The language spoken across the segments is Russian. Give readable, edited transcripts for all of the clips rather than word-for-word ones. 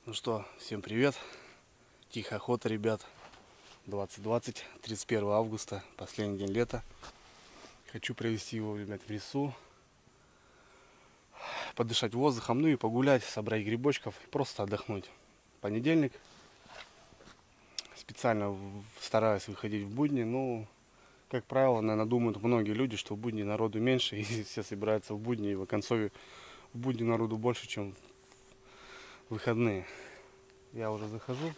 Ну что, всем привет. Тихая охота, ребят. 2020, 31 августа, последний день лета. Хочу провести его, ребят, в лесу. Подышать воздухом, ну и погулять, собрать грибочков, просто отдохнуть. Понедельник. Специально стараюсь выходить в будни, но, как правило, наверное, думают многие люди, что в будни народу меньше, и все собираются в будни, и в концове в будни народу больше, чем в выходные. Я уже захожу.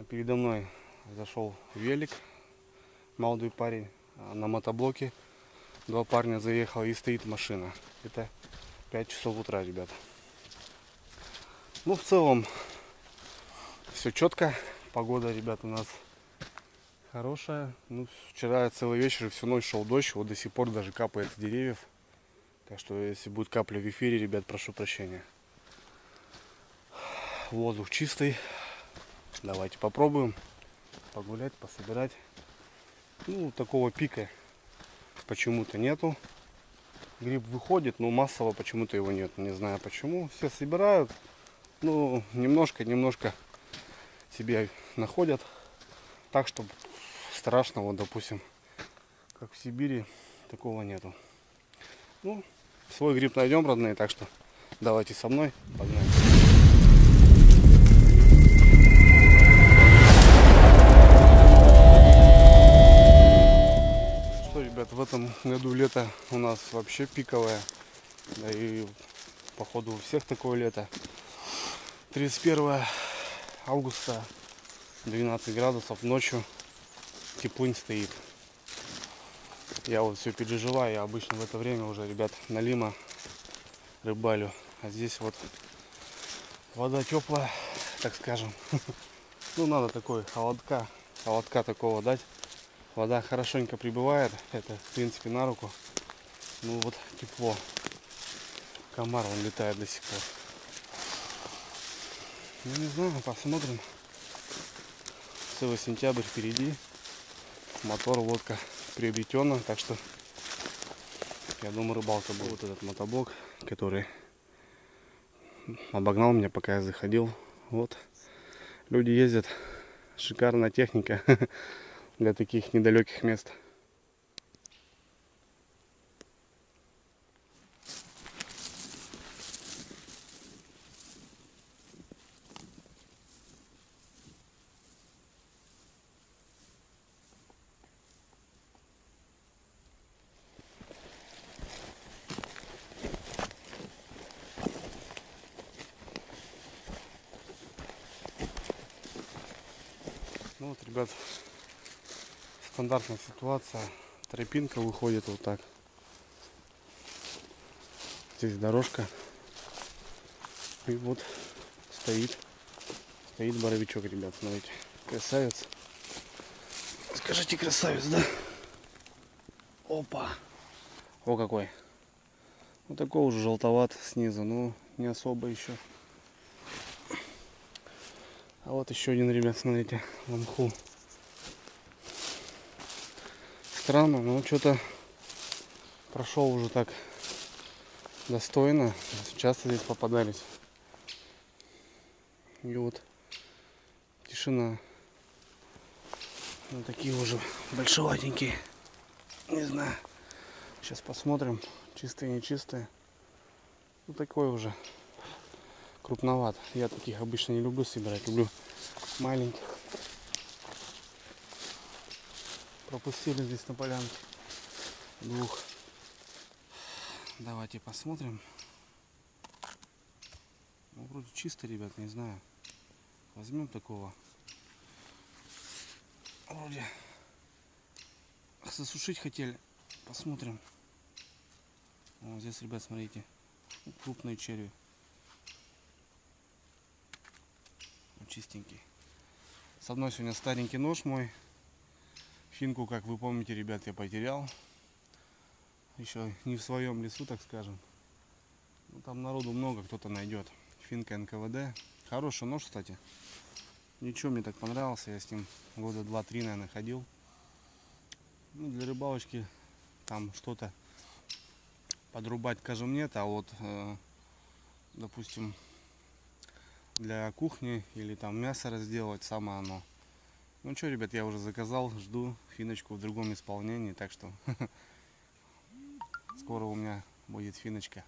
Передо мной зашел велик, молодой парень, на мотоблоке. Два парня заехал и стоит машина. Это 5 часов утра, ребят. Ну, в целом, все четко. Погода, ребят, у нас хорошая. Ну, вчера целый вечер и всю ночь шел дождь. Вот до сих пор даже капает с деревьев. Так что, если будет капля в эфире, ребят, прошу прощения. Воздух чистый. Давайте попробуем погулять, пособирать. Ну, такого пика почему-то нету. Гриб выходит, но массово почему-то его нет. Не знаю почему. Все собирают. Ну, немножко себе находят. Так, чтобы страшного, допустим, как в Сибири, такого нету. Ну, свой гриб найдем, родные, так что давайте со мной, погнали. Что, ребят, в этом году лето у нас вообще пиковое. Да и походу у всех такое лето. 31 августа, 12 градусов, ночью теплынь стоит. Я вот все переживаю, я обычно в это время уже, ребят, на Лима рыбалю. А здесь вот вода теплая, так скажем. Ну, надо такой холодка такого дать. Вода хорошенько прибывает, это в принципе на руку. Ну вот тепло. Комар он летает до сих пор. Ну не знаю, посмотрим. Целый сентябрь впереди. Мотор, лодка приобретена, так что я думаю, рыбалка будет. Вот этот мотоблок, который обогнал меня, пока я заходил. Вот люди ездят, шикарная техника для таких недалеких мест. Ну вот, ребят, стандартная ситуация. Тропинка выходит вот так. Здесь дорожка. И вот стоит боровичок, ребят, смотрите. Красавец. Скажите, красавец, да? Опа. О, какой. Вот такой уже желтоват снизу, но не особо еще. А вот еще один, ребят, смотрите, в мху. Странно, но что-то прошел уже так достойно. Часто здесь попадались. И вот тишина. Вот такие уже большеватенькие. Не знаю. Сейчас посмотрим, чистые, нечистые. Ну такой уже крупноват. Я таких обычно не люблю собирать. Люблю маленьких. Пропустили здесь на полянке двух. Давайте посмотрим. Ну, вроде чисто, ребят, не знаю. Возьмем такого. Вроде засушить хотели. Посмотрим. Вот здесь, ребят, смотрите. Крупные черви. Чистенький. С одной сегодня старенький нож мой. Финку, как вы помните, ребят, я потерял. Еще не в своем лесу, так скажем. Ну, там народу много, кто-то найдет. Финка НКВД. Хороший нож, кстати. Ничего, мне так понравился. Я с ним года 2-3, наверное, ходил. Ну, для рыбалочки там что-то подрубать, скажем, нет. А вот, допустим, для кухни или там мясо разделывать, самое оно. Ну что, ребят, я уже заказал, жду финочку в другом исполнении, так что скоро у меня будет финочка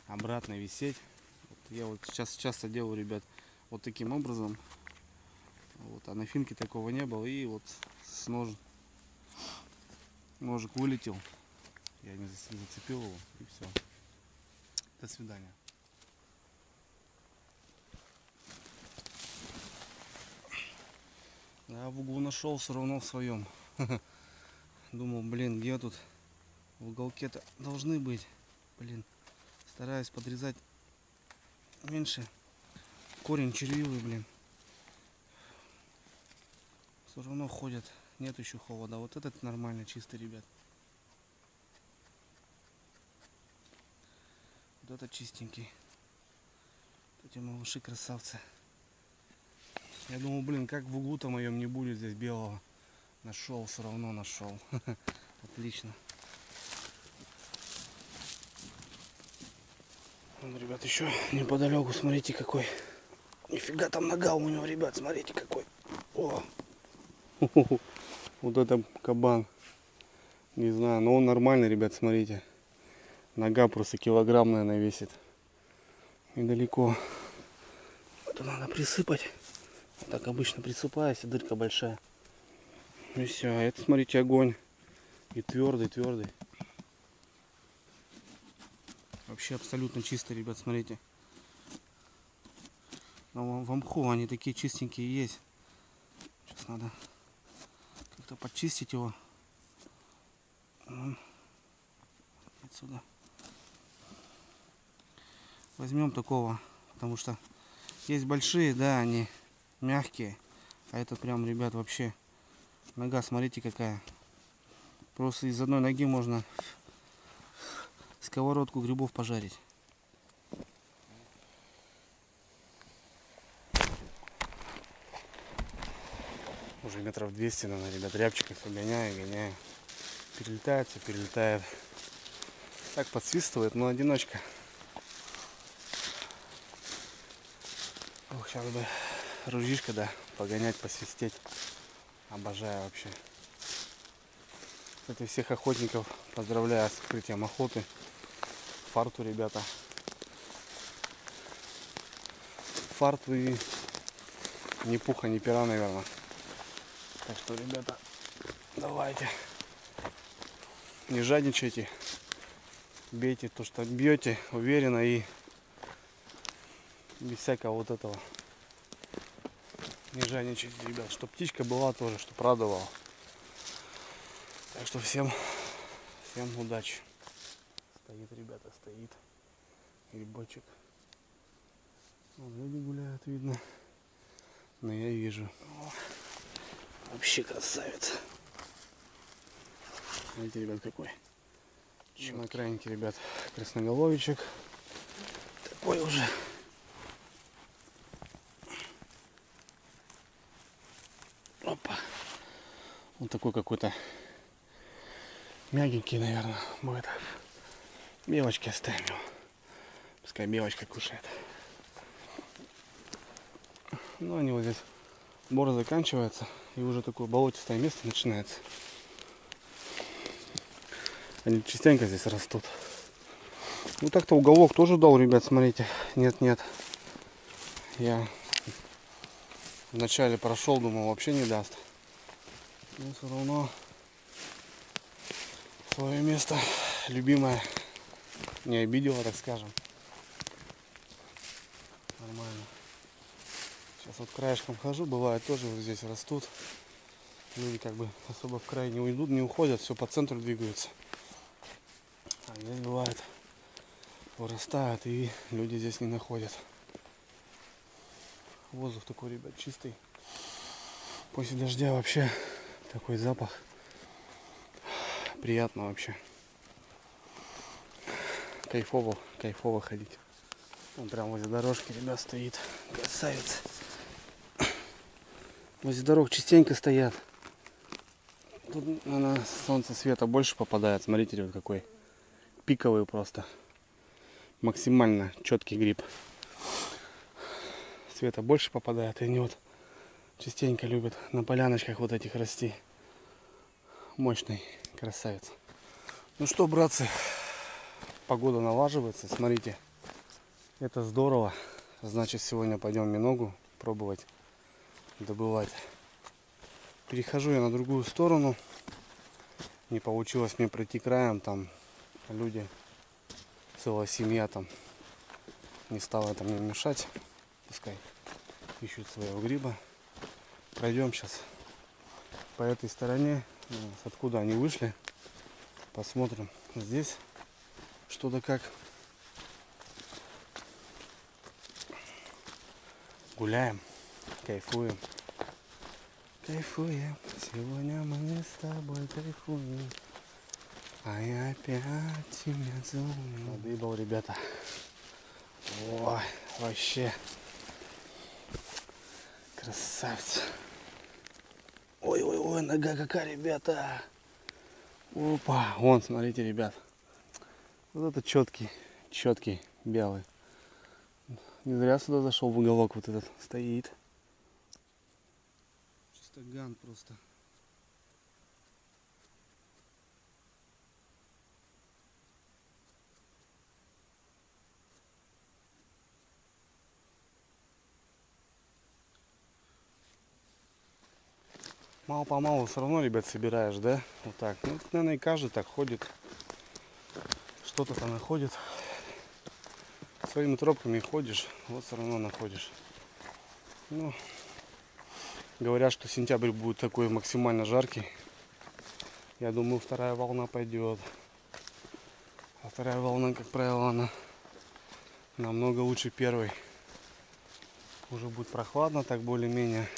обратно висеть. Вот я вот сейчас часто делаю, ребят, вот таким образом. Вот, а на финке такого не было, и вот с ножик вылетел, я не зацепил его, и все. До свидания. Да, в углу нашел, все равно в своем. Думал, блин, где тут в уголке-то должны быть. Блин, стараюсь подрезать меньше. Корень червивый, блин. Все равно ходят. Нет еще холода. Вот этот нормально, чистый, ребят. Вот этот чистенький. Эти малыши красавцы. Я думал, блин, как в углу-то моем не будет здесь белого. Нашел, все равно нашел. Отлично. Вон, ребят, еще неподалеку, смотрите какой. Нифига там нога у него, ребят, смотрите какой. О! Вот это кабан. Не знаю, но он нормальный, ребят, смотрите. Нога просто килограмм, наверное, весит. Недалеко. Это надо присыпать. Вот так обычно присыпаюсь, и дырка большая. И все. А это, смотрите, огонь. И твердый, твердый. Вообще абсолютно чистый, ребят, смотрите. Но в мху они такие чистенькие есть. Сейчас надо как-то почистить его. Отсюда. Возьмем такого, потому что есть большие, да, они мягкие. А этот прям, ребят, вообще нога, смотрите какая. Просто из одной ноги можно сковородку грибов пожарить. Уже метров 200, наверное, ребят, рябчиков гоняю. Перелетает, все перелетает. Так подсвистывает, но одиночка. Ох, сейчас бы ружьишко, да, погонять, посвистеть. Обожаю вообще. Кстати, всех охотников поздравляю с открытием охоты. Фарту, ребята. Фарту и ни пуха, ни пера, наверное. Так что, ребята, давайте. Не жадничайте. Бейте то, что бьете, уверенно и без всякого вот этого. Не жадничайте, ребят. Чтоб птичка была тоже, чтоб радовала. Так что всем удачи. Стоит, ребята, стоит. Грибочек. Вон люди гуляют, видно. Но я вижу. О, вообще красавец. Смотрите, ребят, какой. На крайнике, ребят, красноголовичек. Такой уже. Опа. Он такой какой-то мягенький, наверное, будет. Белочки оставим его. Пускай белочка кушает. Ну, они вот здесь, бор заканчивается, и уже такое болотистое место начинается. Они частенько здесь растут. Ну, так-то уголок тоже дал, ребят, смотрите. Нет. Я вначале прошел, думал, вообще не даст. Но все равно свое место любимое не обидело, так скажем. Нормально. Сейчас вот краешком хожу, бывает тоже вот здесь растут. Люди как бы особо в край не уйдут, не уходят, все по центру двигаются. А здесь бывает вырастают и люди здесь не находят. Воздух такой, ребят, чистый. После дождя вообще такой запах. Приятно вообще. Кайфово ходить. Он прям возле дорожки, ребят, стоит. Красавец. Возле дорог частенько стоят. Тут на солнце света больше попадает. Смотрите, ребят, какой пиковый просто. Максимально четкий гриб. света больше попадает, и они вот частенько любят на поляночках вот этих расти. Мощный красавец. Ну что, братцы, погода налаживается, смотрите, это здорово. Значит, сегодня пойдем миногу пробовать добывать. Перехожу я на другую сторону. Не получилось мне пройти краем, там люди, целая семья там. Не стала это мне мешать. Пускай ищут своего гриба. Пройдем сейчас по этой стороне, откуда они вышли. Посмотрим здесь что да как. Гуляем, кайфуем. Кайфуем. Сегодня мы с тобой кайфуем. А я опять тебя целую. Надыбал, ребята. Ой, вообще. Красавец. Ой-ой-ой, нога какая, ребята. Опа. Вон, смотрите, ребят. Вот это четкий, белый. Не зря сюда зашел в уголок вот этот. Стоит. Чисто ган просто. Мало-помалу все равно, ребят, собираешь, да? Вот так. Ну, наверное, и каждый так ходит. Что-то там находит. Своими тропками ходишь, вот все равно находишь. Ну, говорят, что сентябрь будет такой максимально жаркий. Я думаю, вторая волна пойдет. А вторая волна, как правило, она намного лучше первой. Уже будет прохладно, так более-менее.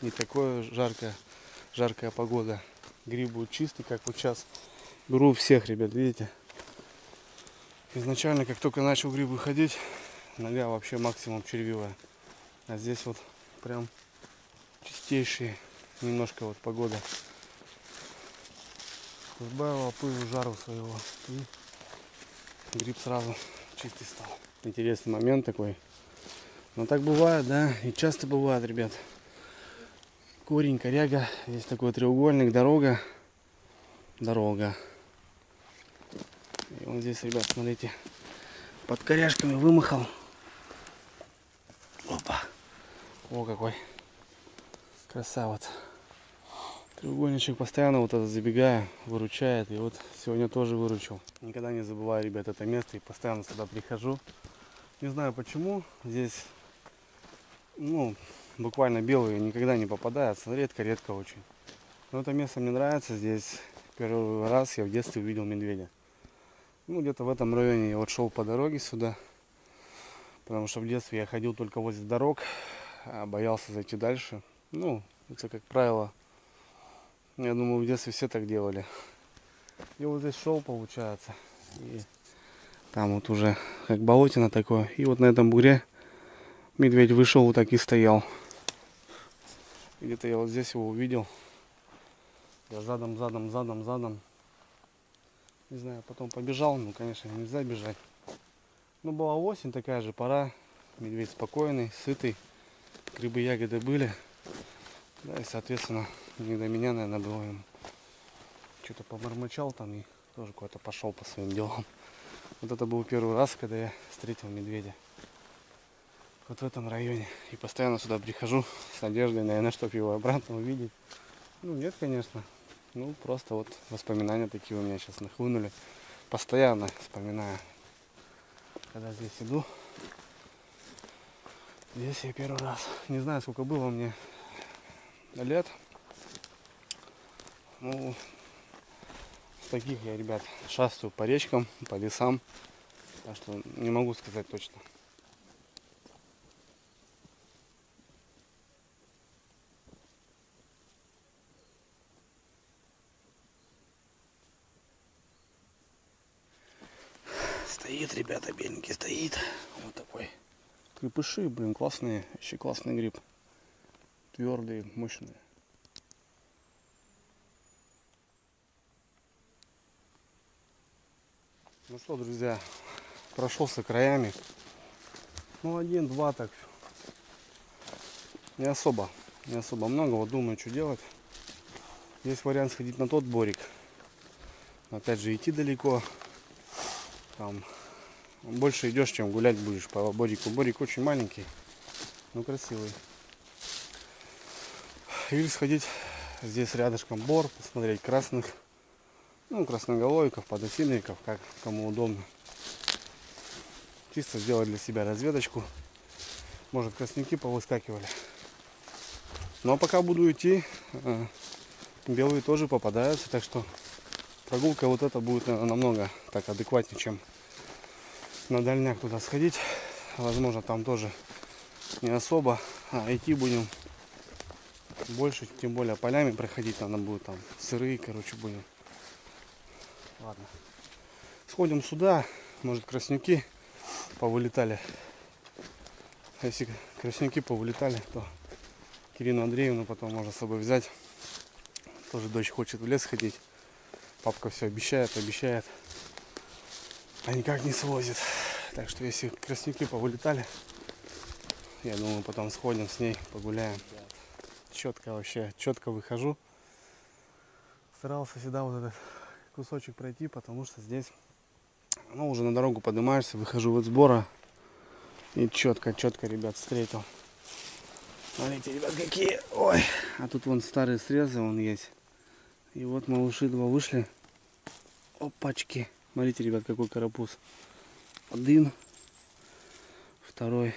Не такое жаркая погода. Гриб будет чистый, как вот сейчас. Беру у всех, ребят, видите? Изначально, как только начал гриб выходить, нога вообще максимум червивая. А здесь вот прям чистейшие немножко вот погода. Сбавила пыль жару своего. И гриб сразу чистый стал. Интересный момент такой. Но так бывает, да, и часто бывает, ребят. Корень, коряга, здесь такой треугольник, дорога. И вот здесь, ребят, смотрите, под коряшками вымахал. Опа. О, какой красавец. Треугольничек постоянно вот это забегая, выручает. И вот сегодня тоже выручил. Никогда не забываю, ребят, это место и постоянно сюда прихожу. Не знаю почему. Здесь, ну, буквально белые никогда не попадаются. Редко очень. Но это место мне нравится. Здесь первый раз я в детстве увидел медведя. Ну, где-то в этом районе я вот шел по дороге сюда. Потому что в детстве я ходил только возле дорог. А боялся зайти дальше. Ну, это как правило. Я думаю, в детстве все так делали. И вот здесь шел, получается. И там вот уже как болотина такое. И вот на этом бугре медведь вышел, вот так и стоял. Где-то я вот здесь его увидел. Я задом. Не знаю, потом побежал. Ну, конечно, нельзя бежать. Ну, была осень, такая же пора. Медведь спокойный, сытый. Грибы, ягоды были. Да, и, соответственно, не до меня, наверное, было ему. Что-то помормочал там и тоже куда-то пошел по своим делам. Вот это был первый раз, когда я встретил медведя. Вот в этом районе. И постоянно сюда прихожу с надеждой, наверное, чтобы его обратно увидеть. Ну, нет, конечно. Ну, просто вот воспоминания такие у меня сейчас нахлынули. Постоянно вспоминаю, когда здесь иду. Здесь я первый раз. Не знаю, сколько было мне лет. Ну, с таких я, ребят, шастаю по речкам, по лесам. Так что не могу сказать точно. Стоит, ребята, беленький стоит. Вот такой. Крепыши, блин, классные. Вообще классный гриб. Твердые, мощные. Ну что, друзья, прошелся краями. Ну, один-два так Не особо много. Вот думаю, что делать. Есть вариант сходить на тот борик. Но опять же, идти далеко. Там больше идешь, чем гулять будешь по борику. Борик очень маленький, но красивый. Или сходить здесь рядышком бор, посмотреть красных, ну, красноголовиков, подосиновиков, как кому удобно. Чисто сделать для себя разведочку. Может, красники повыскакивали. Но пока буду идти, белые тоже попадаются, так что прогулка вот эта будет намного так адекватнее, чем на дальняк туда сходить. Возможно, там тоже не особо, идти будем больше, тем более полями проходить надо будет, там сырые, короче, будем. Ладно, сходим сюда, может, краснюки повылетали. Если краснюки повылетали, то Кирину Андреевну потом можно с собой взять. Тоже дочь хочет в лес ходить. Папка все обещает, а никак не свозит. Так что если краснюки повылетали, я думаю, потом сходим с ней, погуляем. Четко вообще, четко выхожу. Старался всегда вот этот кусочек пройти, потому что здесь, ну, уже на дорогу поднимаешься, выхожу вот с бора и четко, ребят, встретил. Смотрите, ребят, какие, ой, а тут вон старые срезы, вон есть. И вот малыши два вышли. Опачки. Смотрите, ребят, какой карапуз. Один, второй.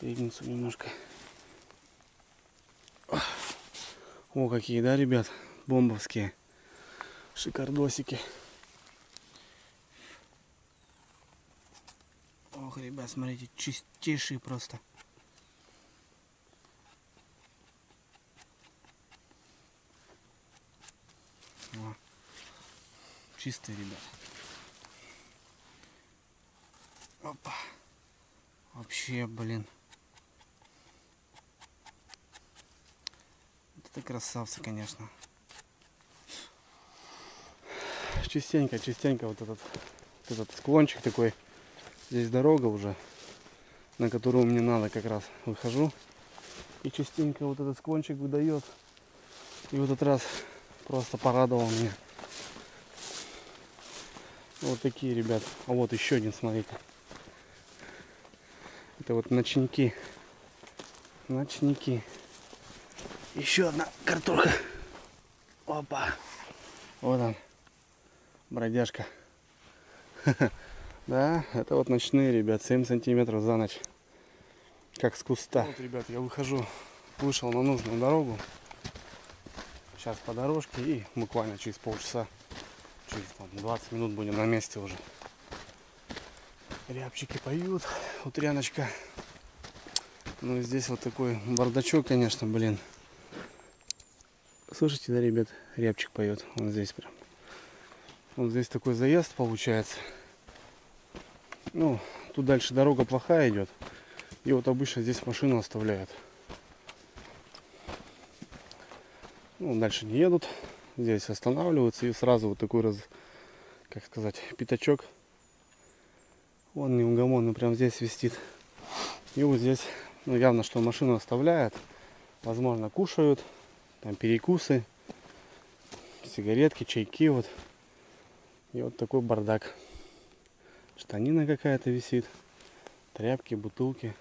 Перегнуться немножко. О, какие, да, ребят, бомбовские. Шикардосики. Ох, ребят, смотрите, чистейшие просто. О, чистые, ребят. Опа. Вообще, блин. Это красавцы, конечно. Частенько вот этот склончик такой. Здесь дорога уже, на которую мне надо, как раз выхожу. И частенько вот этот склончик выдает. И в этот раз просто порадовал меня. Вот такие, ребят. А вот еще один, смотрите. Это вот ночники. Еще одна картошка. Опа. Вот он. Бродяжка. Да, это вот ночные, ребят. 7 сантиметров за ночь. Как с куста. Вот, ребят, я вышел на нужную дорогу. Сейчас по дорожке и буквально через полчаса, через 20 минут будем на месте уже. Рябчики поют, утряночка. Ну и здесь вот такой бардачок, конечно, блин. Слышите, да, ребят, рябчик поет. Он здесь прям. Вот здесь такой заезд получается. Ну, тут дальше дорога плохая идет. И вот обычно здесь машину оставляют. Ну, дальше не едут. Здесь останавливаются и сразу вот такой как сказать, пятачок. Он неугомонный прям здесь висит. И вот здесь, ну, явно, что машину оставляют. Возможно, кушают. Там перекусы, сигаретки, чайки вот. И вот такой бардак. Штанина какая-то висит. Тряпки, бутылки.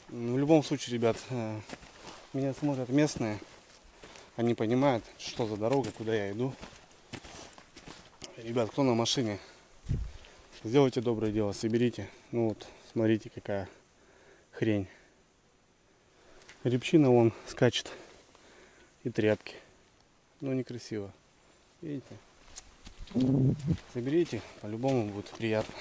В любом случае, ребят, меня смотрят местные. Они понимают, что за дорога, куда я иду. Ребят, кто на машине, сделайте доброе дело, соберите. Ну вот, смотрите, какая хрень. Рябчина вон скачет. И тряпки. Ну, некрасиво. Видите? Соберите, по-любому будет приятно.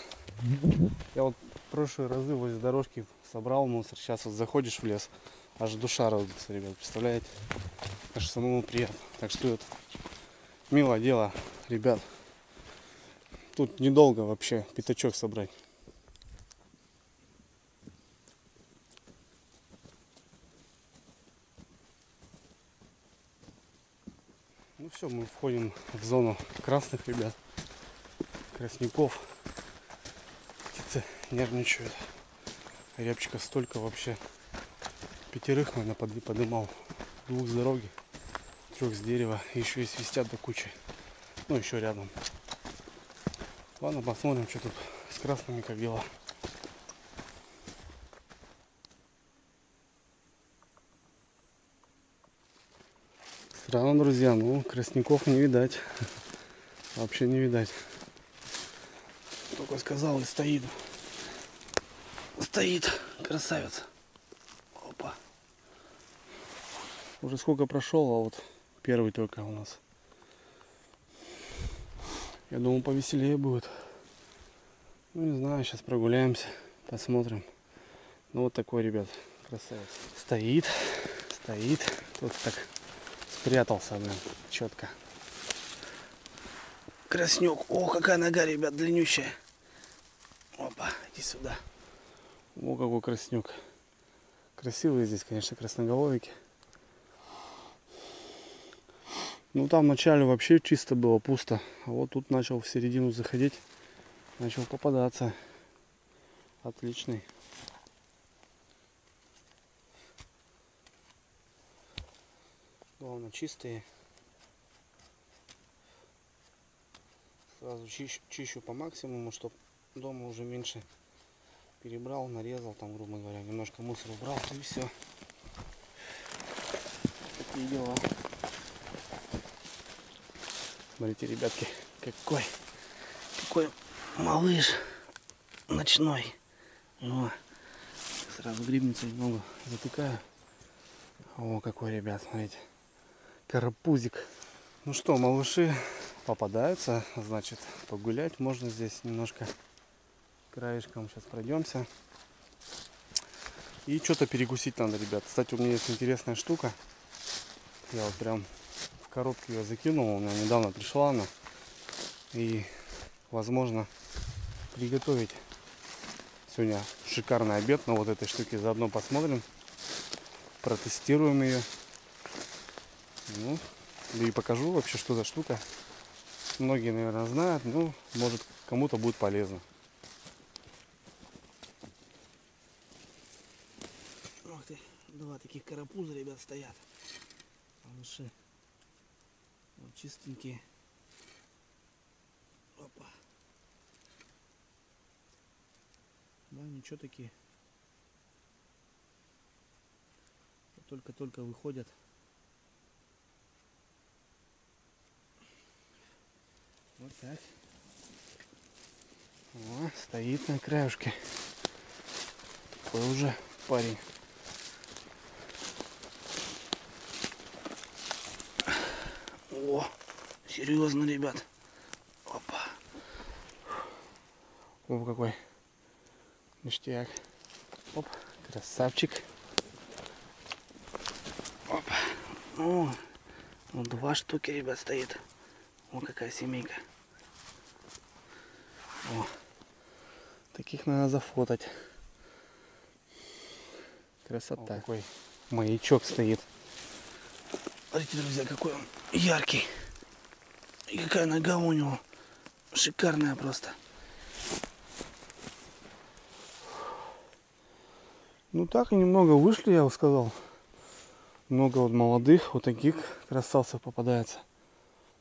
Я вот в прошлые разы возле дорожки собрал мусор. Сейчас вот заходишь в лес, аж душа радуется, ребят, представляете? Аж самому приятно. Так что это милое дело, ребят. Тут недолго вообще пятачок собрать. Ну все, мы входим в зону красных, ребят. Красняков. Птицы нервничают. Рябчика столько вообще. 5, наверное, подымал. 2 с дороги, 3 с дерева. Еще и свистят до кучи. Ну, еще рядом. Ладно, посмотрим, что тут с красными, как дела. Странно, друзья, ну, красняков не видать. Вообще не видать. Только сказал, и стоит. Стоит, красавец. Опа. Уже сколько прошел, а вот первый только у нас. Я думал, повеселее будет. Ну, не знаю, сейчас прогуляемся, посмотрим. Ну, вот такой, ребят, красавец. Стоит, стоит. Тут так спрятался, блин, четко. Краснюк. О, какая нога, ребят, длиннющая. Опа, иди сюда. О, какой краснюк. Красивые здесь, конечно, красноголовики. Ну, там вначале вообще чисто было, пусто. А вот тут начал в середину заходить. Начал попадаться. Отличный. Главное, чистые. Сразу чищу по максимуму, чтобы дома уже меньше перебрал, нарезал, там, грубо говоря, немножко мусор убрал, и все. Такие дела. Смотрите, ребятки, какой малыш ночной. О, сразу грибницу немного затыкаю. О, какой, ребят, смотрите. Карапузик. Ну что, малыши попадаются, значит, погулять можно здесь немножко. Краешком сейчас пройдемся. И что-то перекусить надо, ребят. Кстати, у меня есть интересная штука. Я вот прям в коробке ее закинул. У меня недавно пришла она. И, возможно, приготовить сегодня шикарный обед на вот этой штуке. Заодно посмотрим. Протестируем ее. Ну, да и покажу вообще, что за штука. Многие, наверное, знают. Ну, может, кому-то будет полезно. Ух ты, 2 таких карапуза, ребят, стоят. Малыши. Вот чистенькие. Опа. Да, ничего такие. Только-только выходят. Вот так. О, стоит на краюшке. Такой уже парень. О, серьезно, ребят. Опа. О, какой ништяк. Оп, красавчик. Опа. О, ну 2 штуки, ребят, стоит. О, какая семейка. О, таких надо зафотать. Красота. О, какой маячок стоит. Смотрите, друзья, какой он яркий. И какая нога у него. Шикарная просто. Ну так и немного вышли, я бы сказал. Много вот молодых, вот таких красавцев попадается.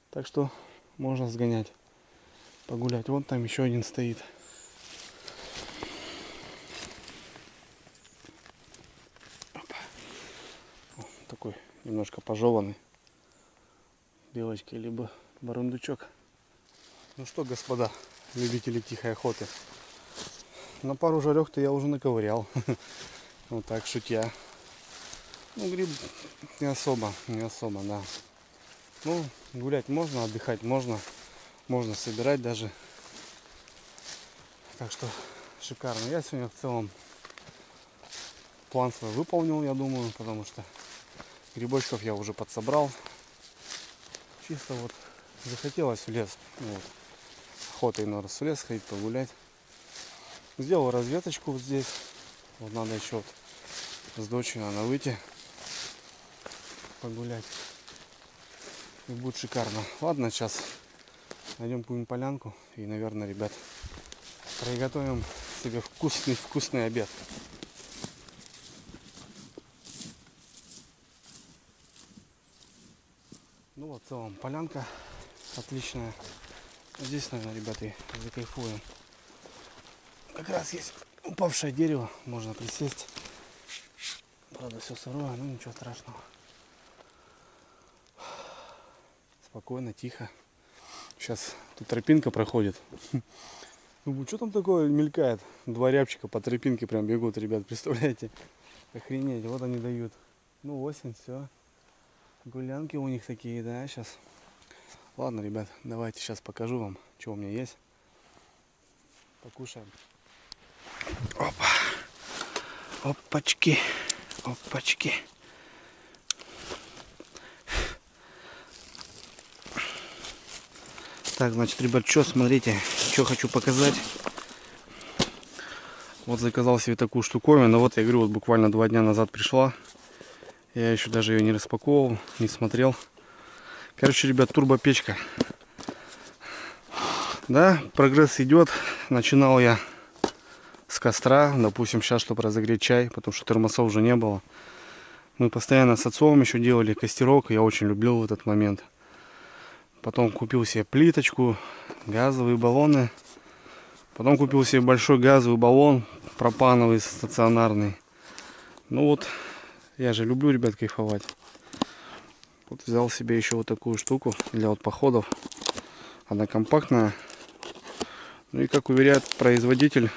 Так что можно сгонять, погулять. Вон там еще один стоит. Опа. О, такой немножко пожеванный. Белочки, либо бурундучок. Ну что, господа, любители тихой охоты. На пару жарех-то я уже наковырял. Вот так, шутя. Ну, гриб не особо, да. Ну, гулять можно, отдыхать можно. Можно собирать даже. Так что шикарно. Я сегодня в целом план свой выполнил, я думаю, потому что грибочков я уже подсобрал. Чисто вот захотелось в лес. Вот. Охота именно в лес ходить, погулять. Сделал разведочку вот здесь. Вот надо еще вот с дочерью надо выйти погулять. И будет шикарно. Ладно, сейчас найдем какую-нибудь полянку и, наверное, ребят, приготовим себе вкусный обед. Вот в целом полянка отличная. Здесь, наверное, ребята, закайфуем. Как раз есть упавшее дерево, можно присесть. Правда, все сырое, но ничего страшного. Спокойно, тихо. Сейчас тут тропинка проходит. Думаю, что там такое мелькает? Два рябчика по тропинке прям бегут, ребят, представляете? Охренеть, вот они дают. Ну, осень, все. Гулянки у них такие, да, сейчас. Ладно, ребят, давайте сейчас покажу вам, что у меня есть. Покушаем. Опа. Опачки. Опачки. Так, значит, ребят, что, смотрите, что хочу показать. Вот заказал себе такую штуковину. Но вот я говорю, вот буквально 2 дня назад пришла. Я еще даже ее не распаковывал, не смотрел. Короче, ребят, турбопечка. Да, прогресс идет. Начинал я с костра, допустим, сейчас, чтобы разогреть чай, потому что термосов уже не было. Мы постоянно с отцом еще делали костерок, я очень любил в этот момент. Потом купил себе плиточку, газовые баллоны. Потом купил себе большой газовый баллон, пропановый, стационарный. Ну вот, я же люблю, ребят, кайфовать. Вот взял себе еще вот такую штуку для вот походов. Она компактная. Ну и как уверяет производитель,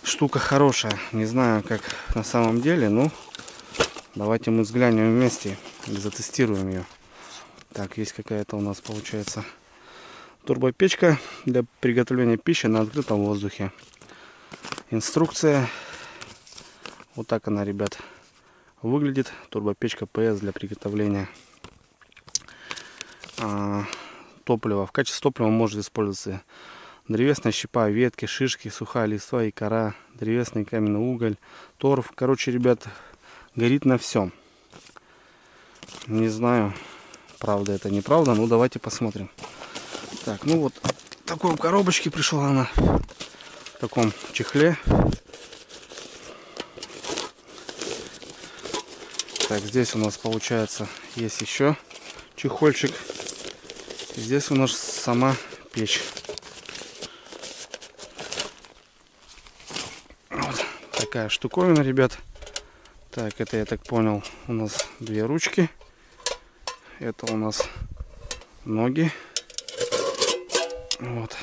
штука хорошая. Не знаю, как на самом деле, но давайте мы взглянем вместе и затестируем ее. Так, есть какая-то у нас, получается, турбопечка для приготовления пищи на открытом воздухе. Инструкция. Вот так она, ребят, выглядит. Турбопечка ПС для приготовления топлива. В качестве топлива может использоваться древесная щепа, ветки, шишки, сухая листва и кора, древесный каменный уголь, торф. Короче, ребят, горит на всем. Не знаю, правда это неправда, но давайте посмотрим. Так, ну вот такой в коробочке пришла она, в таком чехле. Так, здесь у нас, получается, есть еще чехольчик. Здесь у нас сама печь. Вот такая штуковина, ребят. Так, это, я так понял, у нас 2 ручки. Это у нас ноги. Вот.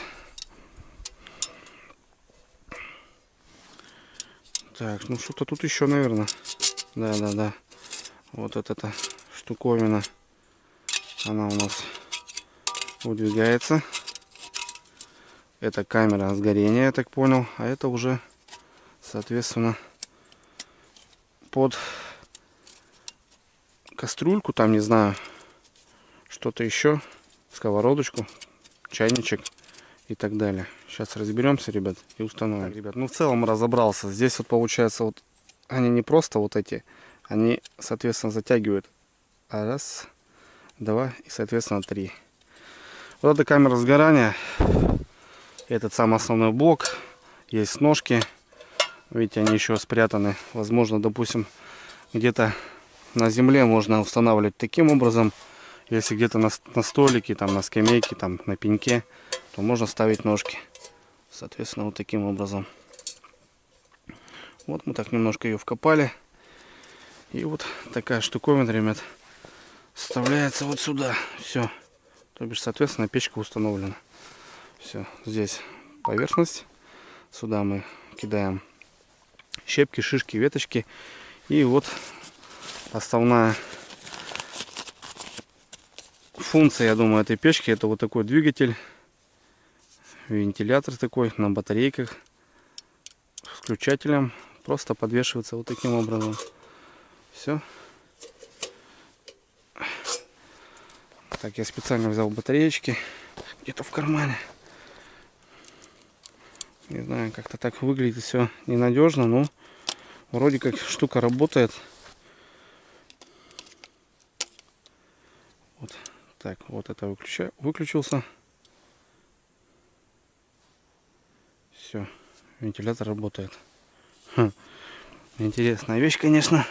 Так, ну что-то тут еще, наверное. Да. Вот эта штуковина. Она у нас выдвигается. Это камера сгорения, я так понял. А это уже, соответственно, под кастрюльку, там, не знаю, что-то еще, сковородочку, чайничек и так далее. Сейчас разберемся, ребят, и установим. Так, ребят, ну в целом разобрался. Здесь вот получается, вот они не просто вот эти, они, соответственно, затягивают. Раз, два и, соответственно, 3. Вот эта камера сгорания. Этот самый основной блок. Есть ножки. Видите, они еще спрятаны. Возможно, допустим, где-то на земле можно устанавливать таким образом. Если где-то на столике, там, на скамейке, там, на пеньке, то можно ставить ножки. Соответственно, вот таким образом. Вот мы так немножко ее вкопали. И вот такая штуковина, ребят, вставляется вот сюда. Все. То бишь, соответственно, печка установлена. Все. Здесь поверхность. Сюда мы кидаем щепки, шишки, веточки. И вот основная функция, я думаю, этой печки — это вот такой двигатель, вентилятор такой на батарейках с включателем. Просто подвешивается вот таким образом. Все. Так, я специально взял батареечки где-то в кармане. Не знаю, как-то так выглядит все ненадежно, но вроде как штука работает. Вот так, вот это выключился. Все, вентилятор работает. Интересная вещь, конечно.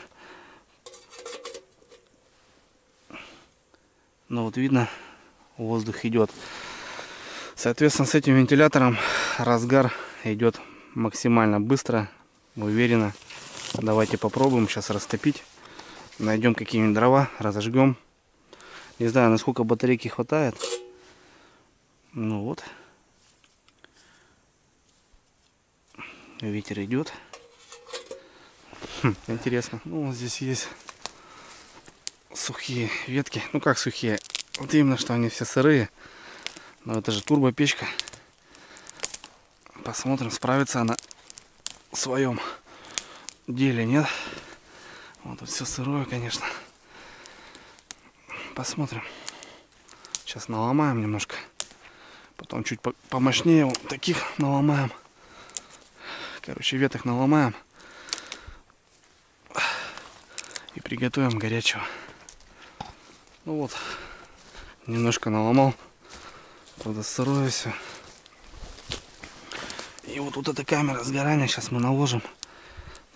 Но вот видно, воздух идет. Соответственно, с этим вентилятором разгар идет максимально быстро, уверенно. Давайте попробуем сейчас растопить. Найдем какие-нибудь дрова, разожгем. Не знаю, насколько батарейки хватает. Ну вот. Ветер идет. Интересно. Ну, вот здесь есть сухие ветки. Ну, как сухие? Вот именно, что они все сырые. Но это же турбопечка. Посмотрим, справится она в своем деле, нет? Вот тут все сырое, конечно. Посмотрим. Сейчас наломаем немножко. Потом чуть помощнее вот таких наломаем. Короче, веток наломаем. И приготовим горячего. Ну вот. Немножко наломал. Правда, сырое все. И вот эта камера сгорания. Сейчас мы наложим.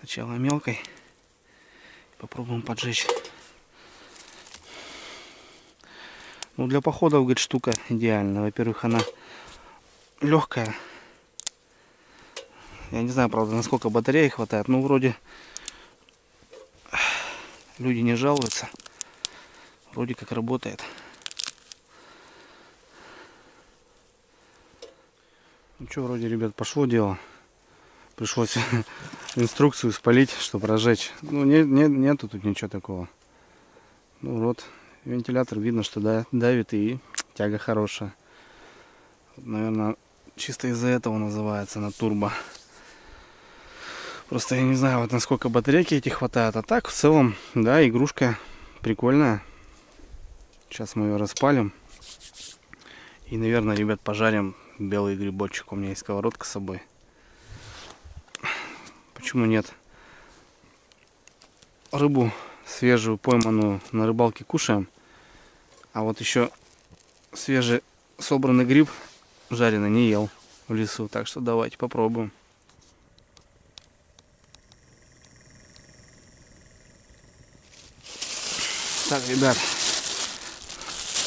Сначала мелкой. Попробуем поджечь. Ну, для походов, говорит, штука идеальная. Во-первых, она легкая. Я не знаю, правда, насколько батареи хватает. Ну, вроде люди не жалуются. Вроде как работает. Ну что, вроде, ребят, пошло дело. Пришлось инструкцию спалить, чтобы разжечь. Ну, нету тут ничего такого. Ну, вот, вентилятор видно, что давит, и тяга хорошая. Наверное, чисто из-за этого называется на турбо. Просто я не знаю, вот насколько батарейки эти хватает. А так, в целом, да, игрушка прикольная. Сейчас мы ее распалим. И, наверное, ребят, пожарим белый грибочек. У меня есть сковородка с собой. Почему нет? Рыбу свежую, пойманную на рыбалке кушаем. А вот еще свежий собранный гриб жареный не ел в лесу. Так что давайте попробуем. Так, ребят.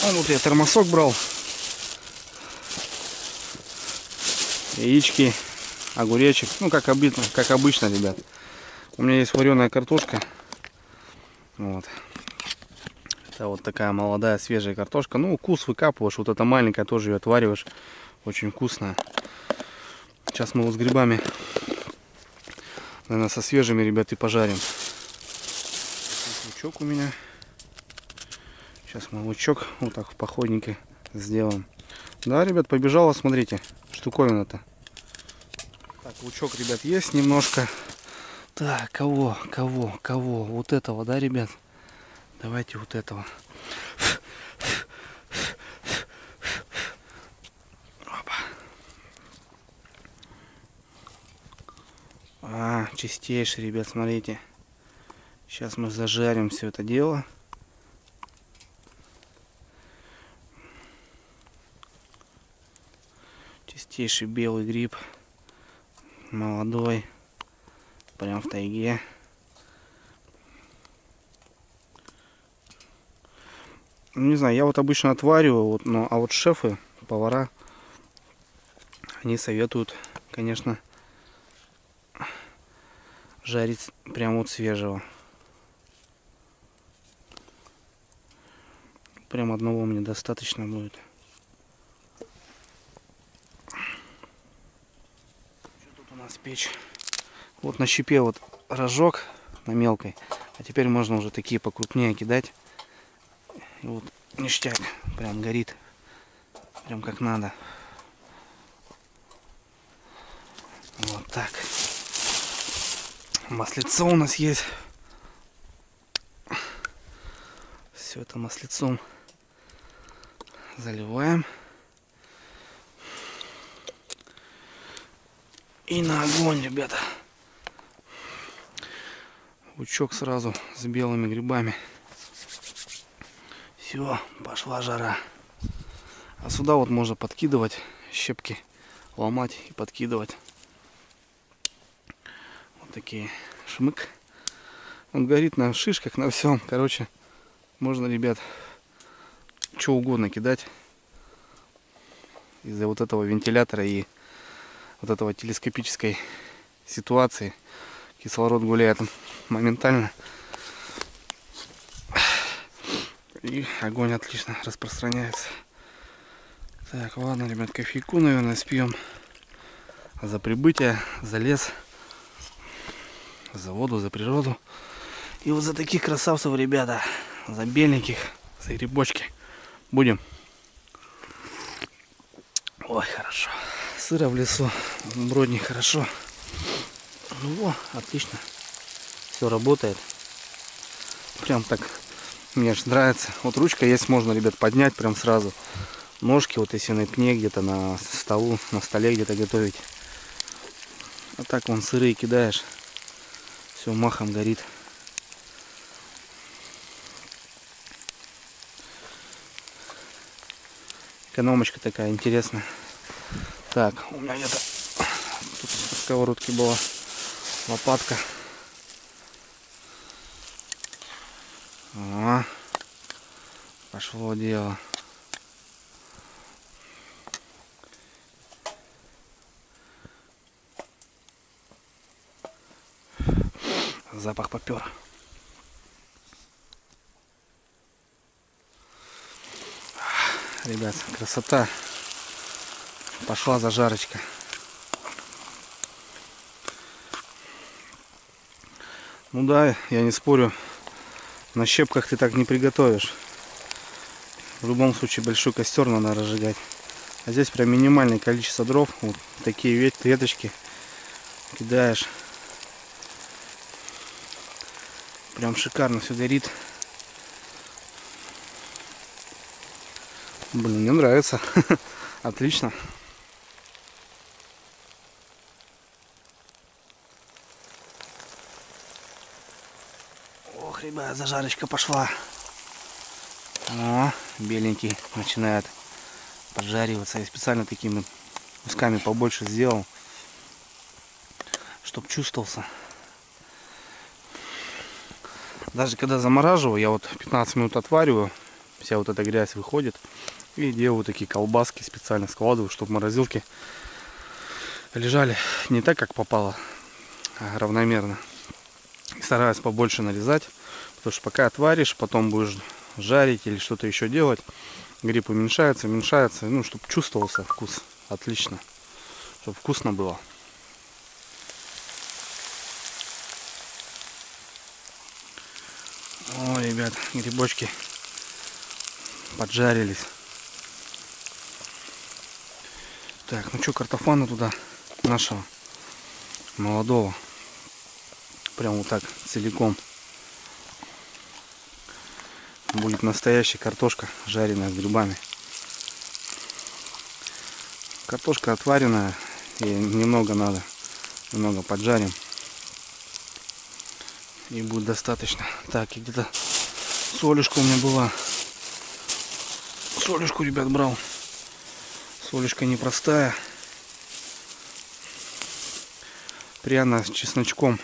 Вот я термосок брал. Яички, огуречек. Ну, как обычно, ребят. У меня есть вареная картошка. Вот. Это вот такая молодая, свежая картошка. Ну, вкус выкапываешь. Вот эта маленькая тоже ее отвариваешь. Очень вкусная. Сейчас мы вот с грибами, наверное, со свежими, ребят, и пожарим. Лучок у меня. Сейчас мы лучок вот так в походнике сделаем. Да, ребят, побежала, смотрите, штуковина-то. Так, лучок, ребят, есть немножко. Так, кого? Вот этого, да, ребят? Давайте вот этого. Опа. Чистейший, ребят, смотрите. Сейчас мы зажарим все это дело. Чистейший белый гриб. Молодой. Прям в тайге. Не знаю, я вот обычно отвариваю, вот, а вот шефы, повара, они советуют, конечно, жарить прям вот свежего. Прям одного мне достаточно будет. Что тут у нас печь? Вот на щепе вот разжег на мелкой, а теперь можно уже такие покрупнее кидать. И вот ништяк, прям горит, прям как надо. Вот так. Маслицо у нас есть. Все это маслицом заливаем. И на огонь, ребята. Лучок сразу с белыми грибами. Все, пошла жара. А сюда вот можно подкидывать щепки, ломать и подкидывать. Вот такие, шмык. Он горит на шишках, на всем. Короче, можно, ребят, что угодно кидать. Из-за вот этого вентилятора и вот этого телескопической ситуации кислород гуляет моментально. И огонь отлично распространяется. Так, ладно, ребят, кофейку, наверное, спьем. За прибытие, за лес, за воду, за природу. И вот за таких красавцев, ребята, за беленьких, за грибочки. Будем. Ой, хорошо. Сыро в лесу, бродни хорошо. Ну, во, отлично. Все работает. Прям так. Мне аж нравится. Вот ручка есть, можно, ребят, поднять прям сразу. Ножки, вот если на пне где-то на столу, на столе где-то готовить. А так вон сырые кидаешь. Все махом горит. Экономочка такая интересная. Так, у меня где-то тут в сковородке была лопатка. Ага. Пошло дело. Запах попер. Ребят, красота. Пошла зажарочка. Ну да, я не спорю. На щепках ты так не приготовишь. В любом случае большой костер надо разжигать. А здесь прям минимальное количество дров. Вот такие веточки кидаешь. Прям шикарно все горит. Блин, мне нравится. Отлично. Ох, ребят, зажарочка пошла. О, беленький начинает поджариваться. Я специально такими кусками побольше сделал, чтоб чувствовался. Даже когда замораживаю, я вот 15 минут отвариваю, вся вот эта грязь выходит. И делаю такие колбаски, специально складываю, чтобы в морозилке лежали не так, как попало, а равномерно. И стараюсь побольше нарезать, потому что пока отваришь, потом будешь жарить или что-то еще делать, гриб уменьшается, уменьшается, ну, чтобы чувствовался вкус. Отлично, чтобы вкусно было. О, ребят, грибочки поджарились. Так, ну что, картофана туда нашего молодого. Прям вот так целиком. Будет настоящая картошка, жареная с грибами. Картошка отваренная, и немного надо, немного поджарим. И будет достаточно. Так, и где-то солюшка у меня была. Солюшку, ребят, брал. Солюшка непростая. Пряно с чесночком.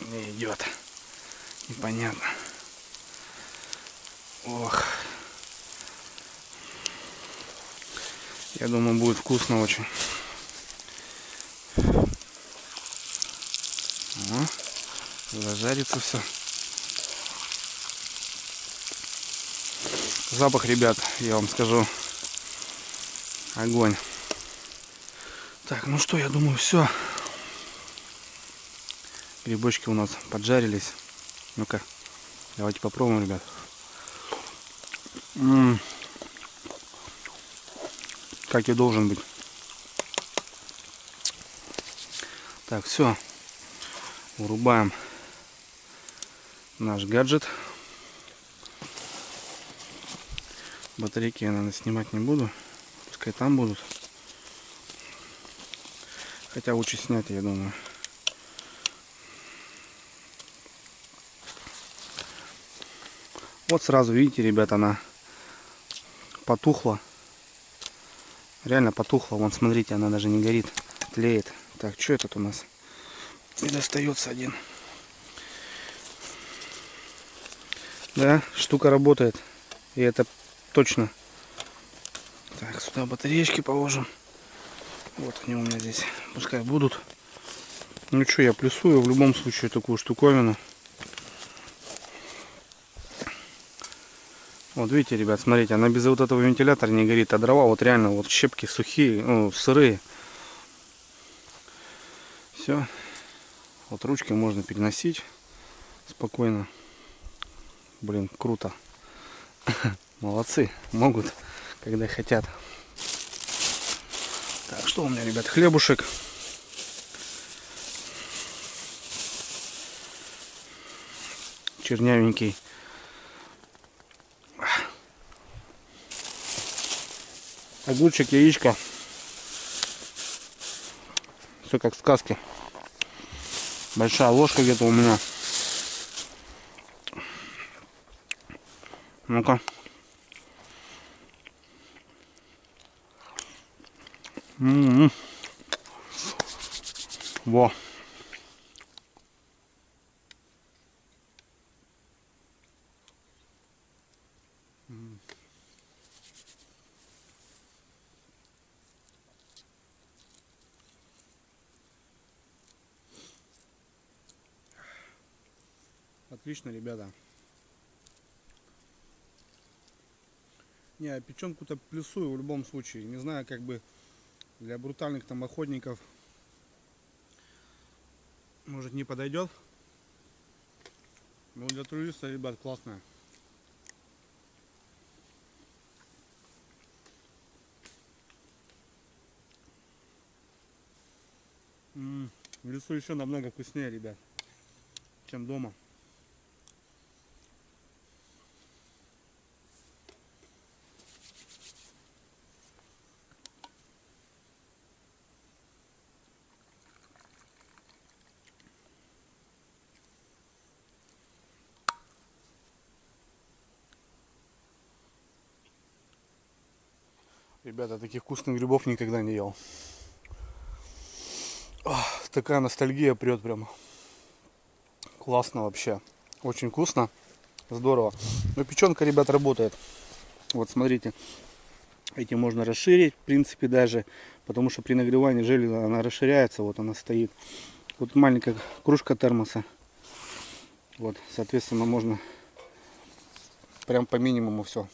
Не идет. Непонятно. Ох. Я думаю, будет вкусно очень. О, зажарится все. Запах, ребят, я вам скажу, огонь. Так, ну что, я думаю, все. Грибочки у нас поджарились. Ну-ка, давайте попробуем, ребят. Как и должен быть. Так, все. Вырубаем наш гаджет. Батарейки я, наверное, снимать не буду. Пускай там будут. Хотя лучше снять, я думаю. Вот сразу видите, ребята, она потухла. Реально потухла. Вон, смотрите, она даже не горит. Тлеет. Так, что это у нас? И достается один. Да, штука работает. И это точно. Так, сюда батареечки положим. Вот они у меня здесь. Пускай будут. Ну что, я плюсую в любом случае такую штуковину. Вот видите, ребят, смотрите, она без вот этого вентилятора не горит, а дрова вот реально вот щепки сухие, ну, сырые. Все. Вот ручки можно переносить спокойно. Блин, круто. Молодцы, могут, когда хотят. Так, что у меня, ребят, хлебушек. Чернявенький. Огурчик, яичко. Все как в сказке. Большая ложка где-то у меня. Ну-ка. Во. Отлично, ребята. Не, печенку-то плюсую в любом случае. Не знаю, как бы для брутальных там охотников может не подойдет. Но для туристов, ребят, классная. В лесу еще намного вкуснее, ребят, чем дома. Ребята, таких вкусных грибов никогда не ел. Ох, такая ностальгия прет прям. Классно вообще. Очень вкусно. Здорово. Но печенка, ребят, работает. Вот смотрите. Эти можно расширить, в принципе, даже. Потому что при нагревании железа она расширяется. Вот она стоит. Вот маленькая кружка термоса. Вот, соответственно, можно прям по минимуму все.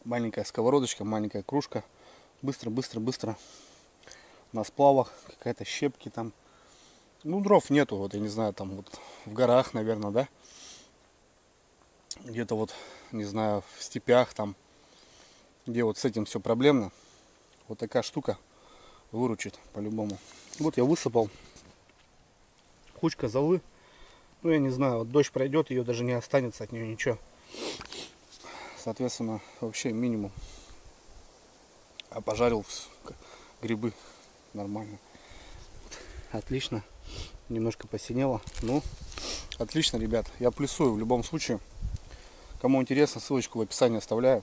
Маленькая сковородочка, маленькая кружка. Быстро, быстро, быстро. На сплавах какая-то щепки там. Ну, дров нету, вот я не знаю, там вот в горах, наверное, да. Где-то вот, не знаю, в степях там, где вот с этим все проблемно. Вот такая штука выручит по-любому. Вот я высыпал. Кучка золы. Ну, я не знаю, вот дождь пройдет, ее даже не останется от нее ничего. Соответственно, вообще минимум. А пожарил грибы нормально. Отлично. Немножко посинело. Ну, отлично, ребят. Я плюсую в любом случае. Кому интересно, ссылочку в описании оставляю.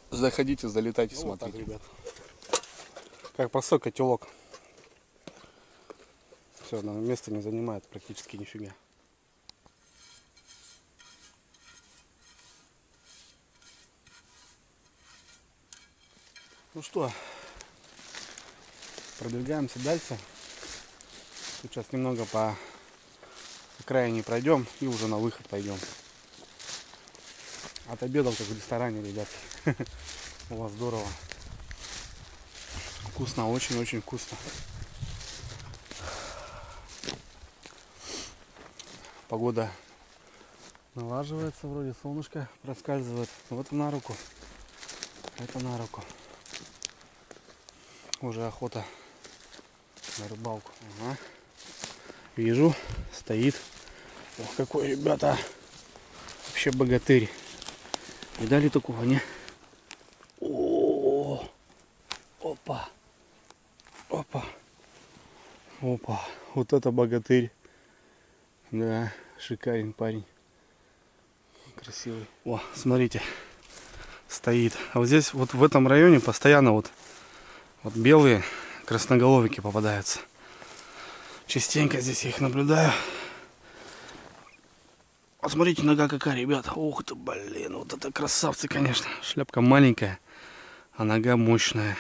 Заходите, залетайте, ну, смотрите. Вот так, ребят. Как простой котелок. Все, место не занимает практически нифига. Ну что, продвигаемся дальше. Сейчас немного по окраине пройдем и уже на выход пойдем. Отобедал как в ресторане, ребят. У вас здорово. Вкусно, очень-очень вкусно. Погода налаживается, вроде солнышко проскальзывает. Вот на руку. Это на руку. Уже охота на рыбалку. Ага. Вижу, стоит. Ох, какой, ребята, вообще богатырь. Видали такого, не? О, опа, опа, опа. Вот это богатырь. Да, шикарен парень. Красивый. О, смотрите, стоит. А вот здесь, вот в этом районе постоянно вот белые красноголовики попадаются. Частенько здесь я их наблюдаю. Вот смотрите, нога какая, ребята. Ух ты, блин, вот это красавцы, конечно. Шляпка маленькая, а нога мощная.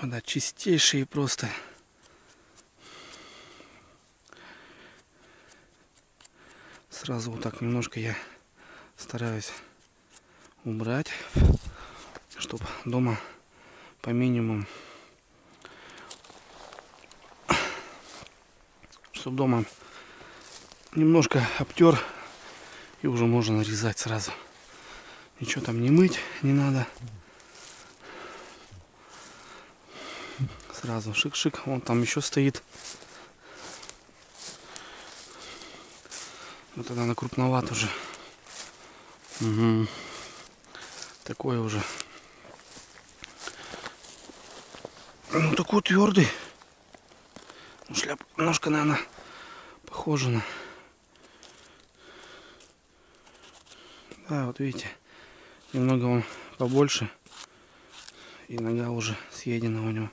Да, чистейшие просто. Сразу вот так немножко я стараюсь убрать, чтобы дома по минимуму. Чтобы дома немножко обтер, и уже можно нарезать сразу. Ничего там не мыть не надо. Сразу шик-шик. Вон там еще стоит. Вот тогда она крупноват уже. Угу. Такой уже. Ну такой твердый. Ну, шляпа немножко, наверное, похожа на. Да, вот видите, немного он побольше. И нога уже съедена у него.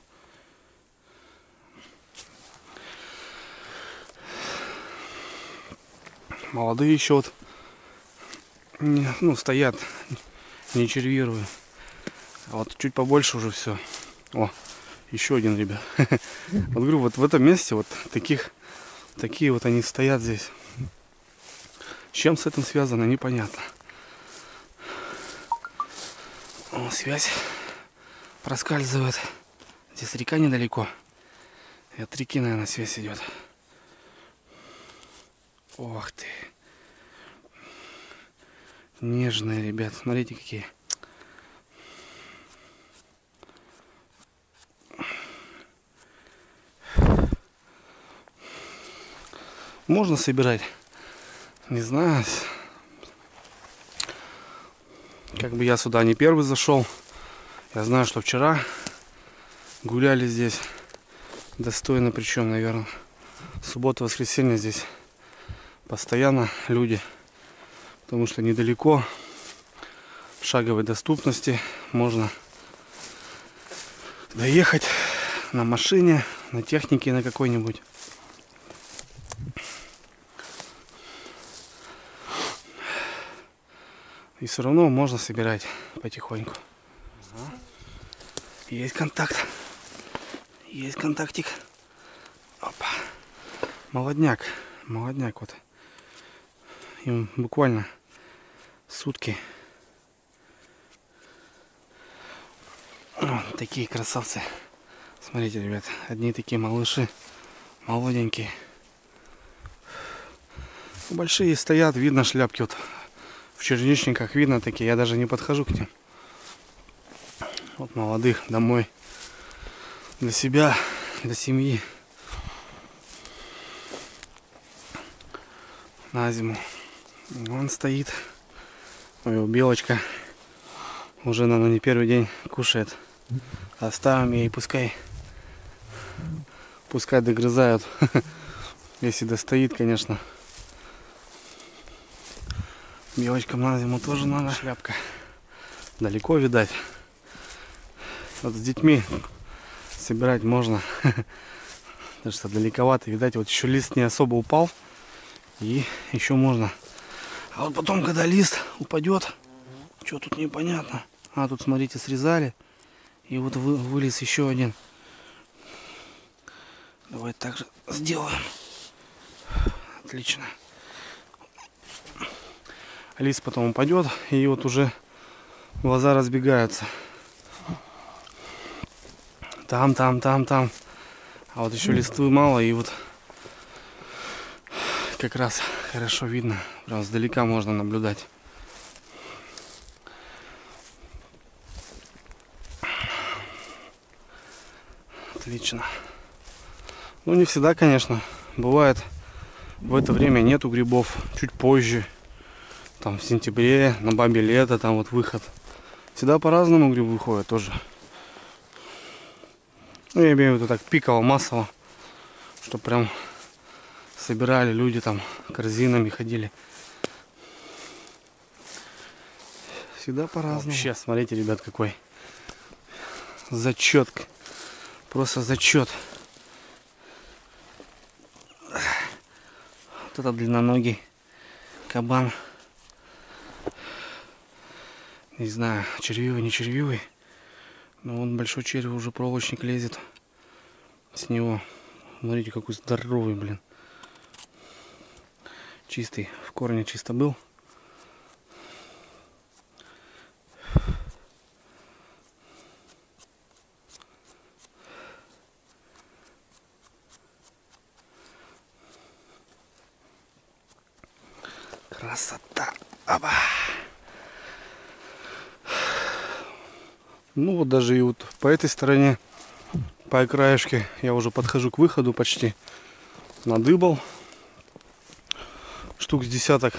Молодые еще вот, ну, стоят, не червирую. А вот чуть побольше уже все. О, еще один, ребят. Вот говорю, вот в этом месте вот такие вот они стоят здесь. С чем с этим связано, непонятно. О, связь проскальзывает. Здесь река недалеко. И от реки, наверное, связь идет. Ох ты. Нежные, ребят. Смотрите, какие. Можно собирать? Не знаю. Как бы я сюда не первый зашел. Я знаю, что вчера гуляли здесь. Достойно, причем, наверное. Суббота, воскресенье здесь постоянно люди. Потому что недалеко, в шаговой доступности, можно доехать на машине, на технике на какой-нибудь. И все равно можно собирать потихоньку. Есть контакт. Есть контактик. Опа. Молодняк. Молодняк вот. Им буквально сутки. О, такие красавцы. Смотрите, ребят. Одни такие малыши. Молоденькие. Большие стоят. Видно шляпки вот. В черничниках видно такие. Я даже не подхожу к ним. Вот молодых домой. Для себя. Для семьи. На зиму. Он стоит. Ой, белочка. Уже, наверное, не первый день кушает. Оставим ей, пускай догрызают. Если достоит, конечно. Белочкам на зиму тоже надо. Шляпка. Далеко, видать. Вот с детьми собирать можно. Потому что далековато. Видать, вот еще лист не особо упал. И еще можно. А вот потом, когда лист упадет, что тут непонятно. А, тут, смотрите, срезали. И вот вылез еще один. Давайте так же сделаем. Отлично. Лист потом упадет. И вот уже глаза разбегаются. Там. А вот еще листвы мало. И вот как раз хорошо видно. Прям сдалека можно наблюдать. Отлично. Ну, не всегда, конечно. Бывает, в это время нету грибов. Чуть позже. Там в сентябре, на бабе лето, там вот выход. Всегда по-разному грибы выходят тоже. Ну, я имею в виду так пиково, массово. Что прям собирали люди, там корзинами ходили. Всегда по-разному. Вообще, смотрите, ребят, какой зачет. Просто зачет. Вот этот длинноногий кабан. Не знаю, червивый, не червивый. Но он большой червь, уже проволочник лезет с него. Смотрите, какой здоровый, блин. Чистый, в корне чисто был. Красота. Оба. Ну вот даже и вот по этой стороне, по краешке, я уже подхожу к выходу почти. Надыбал штук с десяток.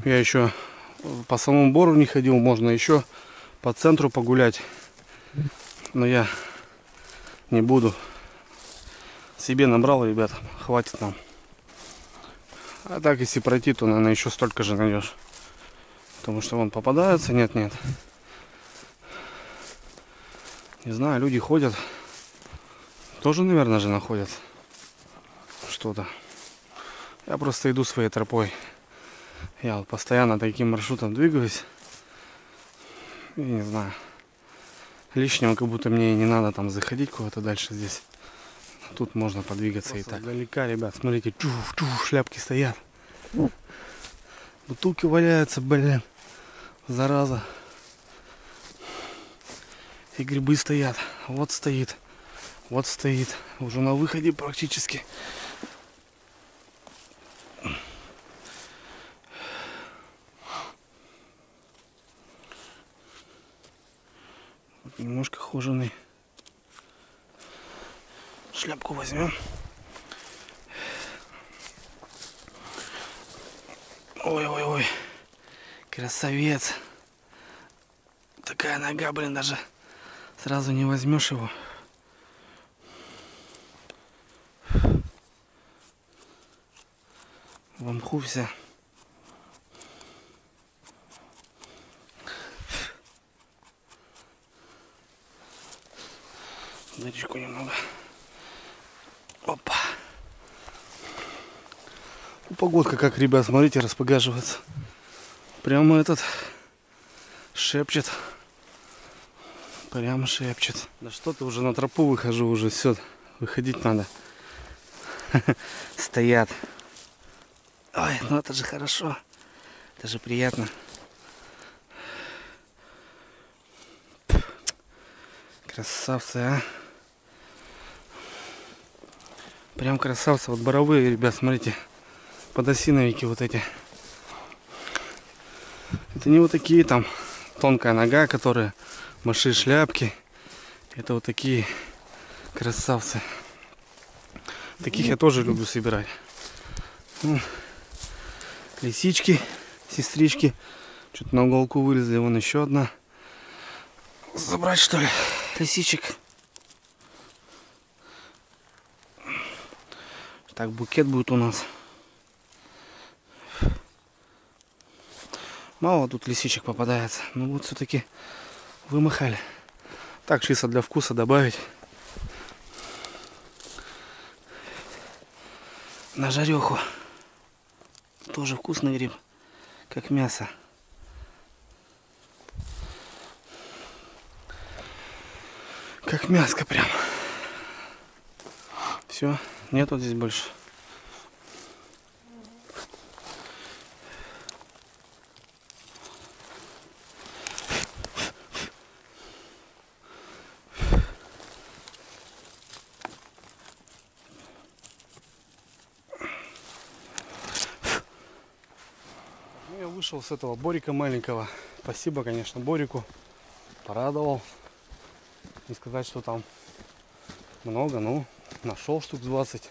Я еще по самому бору не ходил, можно еще по центру погулять. Но я не буду. Себе набрал, ребят, хватит нам. А так, если пройти, то, наверное, еще столько же найдешь. Потому что вон попадаются, нет. Не знаю, люди ходят. Тоже, наверное, же находят что-то. Я просто иду своей тропой. Я вот постоянно таким маршрутом двигаюсь. И не знаю. Лишнего как будто мне и не надо там заходить куда-то дальше здесь. Тут можно подвигаться просто и так. Издалека, ребят, смотрите, шляпки стоят. Бутылки валяются, блин. Зараза. И грибы стоят. Вот стоит. Вот стоит. Уже на выходе практически. Вот немножко хоженый. Шляпку возьмем. Ой-ой-ой. Красавец. Такая нога, блин, даже сразу не возьмешь его. В мху вся. Дырочку немного. Опа. Погодка как, ребят, смотрите, распогаживается. Прямо этот шепчет. Прямо шепчет. Да что ты, уже на тропу выхожу, уже все. Выходить надо. Стоят. Ой, ну это же хорошо. Это же приятно. Красавцы, а. Прям красавцы. Вот боровые, ребят, смотрите. Подосиновики вот эти. Это не вот такие там тонкая нога, которые мыши, шляпки. Это вот такие красавцы. Таких я тоже люблю собирать. Лисички, сестрички. Что-то на уголку вылезли. Вон еще одна. Забрать, что ли, лисичек. Так, букет будет у нас. Мало тут лисичек попадается. Ну вот все-таки вымахали. Так, чисто для вкуса добавить. На жареху. Тоже вкусный гриб. Как мясо. Как мяско прям. Все, нету здесь больше. Я вышел с этого борика маленького. Спасибо, конечно, Борику. Порадовал. Не сказать, что там много, ну, нашел штук 20.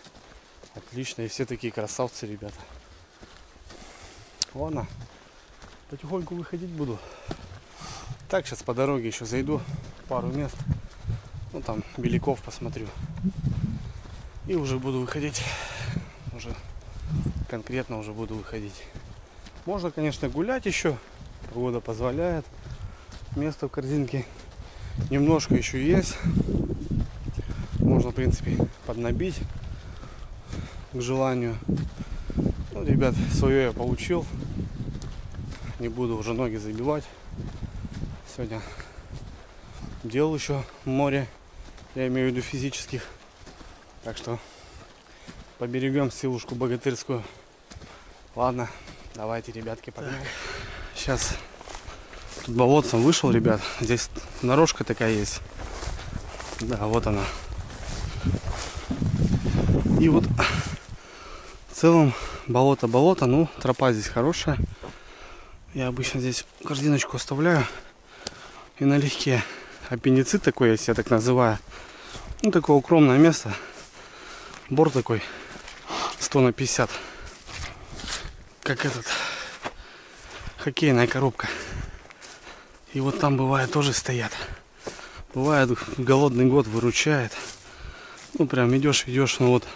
Отлично, и все такие красавцы, ребята. Ладно, потихоньку выходить буду. Так, сейчас по дороге еще зайду в пару мест. Ну, там, беляков посмотрю. И уже буду выходить. Уже конкретно уже буду выходить. Можно, конечно, гулять еще. Погода позволяет. Место в корзинке немножко еще есть. Можно, в принципе, поднабить к желанию. Ну, ребят, свое я получил. Не буду уже ноги забивать. Сегодня дел еще в море. Я имею в виду физических. Так что поберегем силушку богатырскую. Ладно, давайте, ребятки, погнали. Сейчас тут болотцем вышел, ребят. Здесь дорожка такая есть. Да, вот она. И вот в целом болото, ну, тропа здесь хорошая. Я обычно здесь корзиночку оставляю и налегке. Аппендицит такой есть, я так называю. Ну, такое укромное место. Бор такой 100 на 50. Как этот, хоккейная коробка. И вот там бывает тоже стоят. Бывает голодный год выручает. Ну, прям идешь, ну вот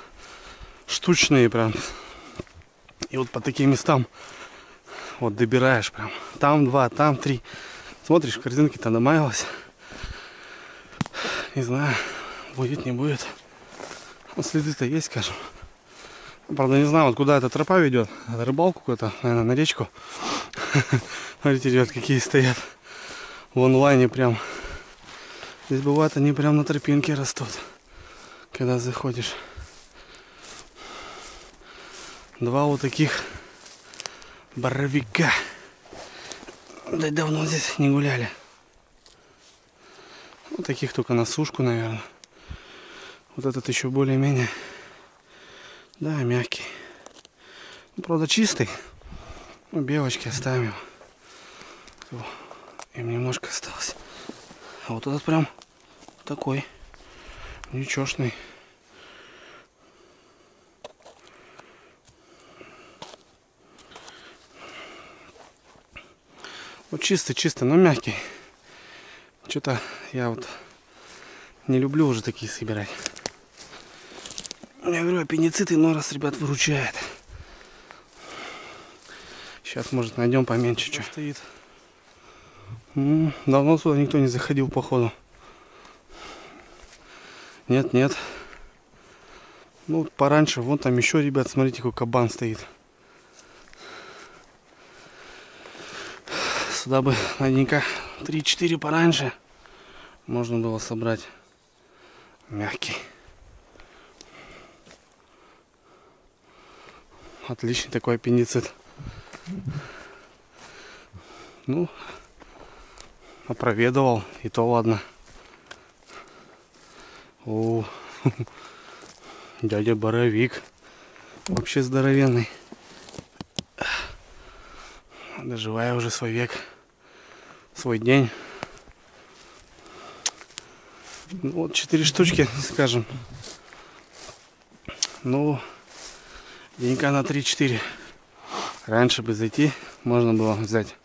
штучные прям. И вот по таким местам вот добираешь прям. Там 2, там 3. Смотришь, в корзинке-то намаялась. Не знаю, будет, не будет. Но следы-то есть, скажем. Правда, не знаю, вот куда эта тропа ведет. Это рыбалку какую-то, наверное, на речку. Смотрите, ребят, какие стоят в онлайне прям. Здесь бывает, они прям на тропинке растут, когда заходишь. 2 вот таких боровика. Да давно здесь не гуляли. Вот таких только на сушку, наверное. Вот этот еще более-менее. Да, мягкий. Ну, правда, чистый. Ну, белочки оставим его. Им немножко осталось. А вот этот прям такой ничешный. Вот чистый, но мягкий. Что-то я вот не люблю уже такие собирать. Я говорю, аппендицит иной раз, ребят, выручает. Сейчас, может, найдем поменьше, что стоит. Давно сюда никто не заходил, походу. Нет. Ну, пораньше, вон там еще, ребят, смотрите, какой кабан стоит. Сюда бы наверняка 3-4 пораньше можно было собрать. Мягкий. Отличный такой аппендицит. Ну, опроведовал, и то ладно. О, дядя Боровик. Вообще здоровенный. Доживая уже свой век, свой день. Ну, вот 4 штучки, скажем. Ну, денька на 3-4. Раньше бы зайти можно было взять.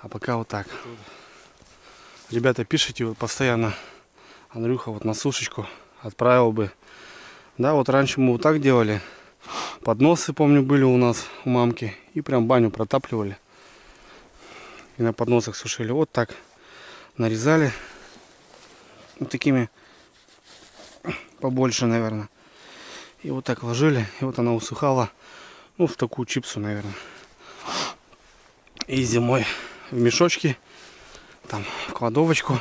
А пока вот так. Ребята, пишите вот постоянно. Андрюха вот на сушечку отправил бы. Да, вот раньше мы вот так делали. Подносы, помню, были у нас у мамки. И прям баню протапливали. И на подносах сушили. Вот так нарезали. Вот такими побольше, наверное. И вот так ложили. И вот она усыхала. Ну, в такую чипсу, наверное. И зимой в мешочки. Там в кладовочку.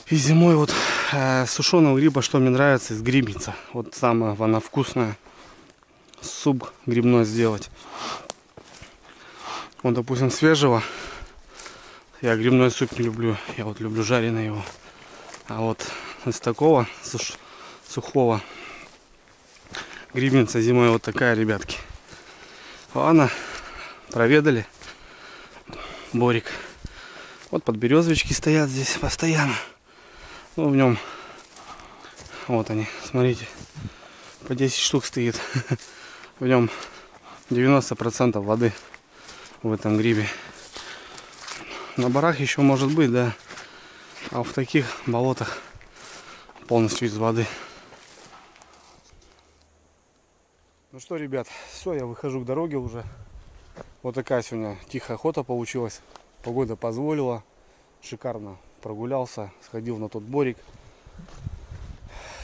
И зимой вот сушеного гриба, что мне нравится, из грибница. Вот самая она вкусная. Суп грибной сделать. Вот, допустим, свежего. Я грибной суп не люблю. Я вот люблю жареный его. А вот из такого сухого грибница зимой вот такая, ребятки. Ладно, проведали. Борик. Вот подберезовички стоят здесь постоянно. Ну, в нем вот они, смотрите, по 10 штук стоит. В нем 90% воды в этом грибе. На барах еще может быть, да. А в таких болотах полностью из воды. Ну что, ребят, все, я выхожу к дороге уже. Вот такая сегодня тихая охота получилась. Погода позволила. Шикарно прогулялся, сходил на тот борик.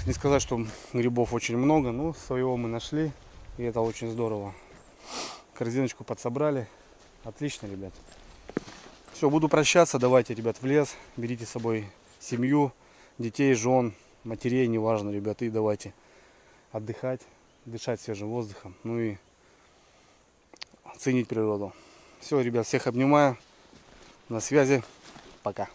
Не сказать, что грибов очень много, но своего мы нашли. И это очень здорово. Корзиночку подсобрали. Отлично, ребят. Все, буду прощаться. Давайте, ребят, в лес. Берите с собой семью, детей, жен, матерей, неважно, ребят. И давайте отдыхать, дышать свежим воздухом. Ну и ценить природу. Все, ребят, всех обнимаю. На связи. Пока.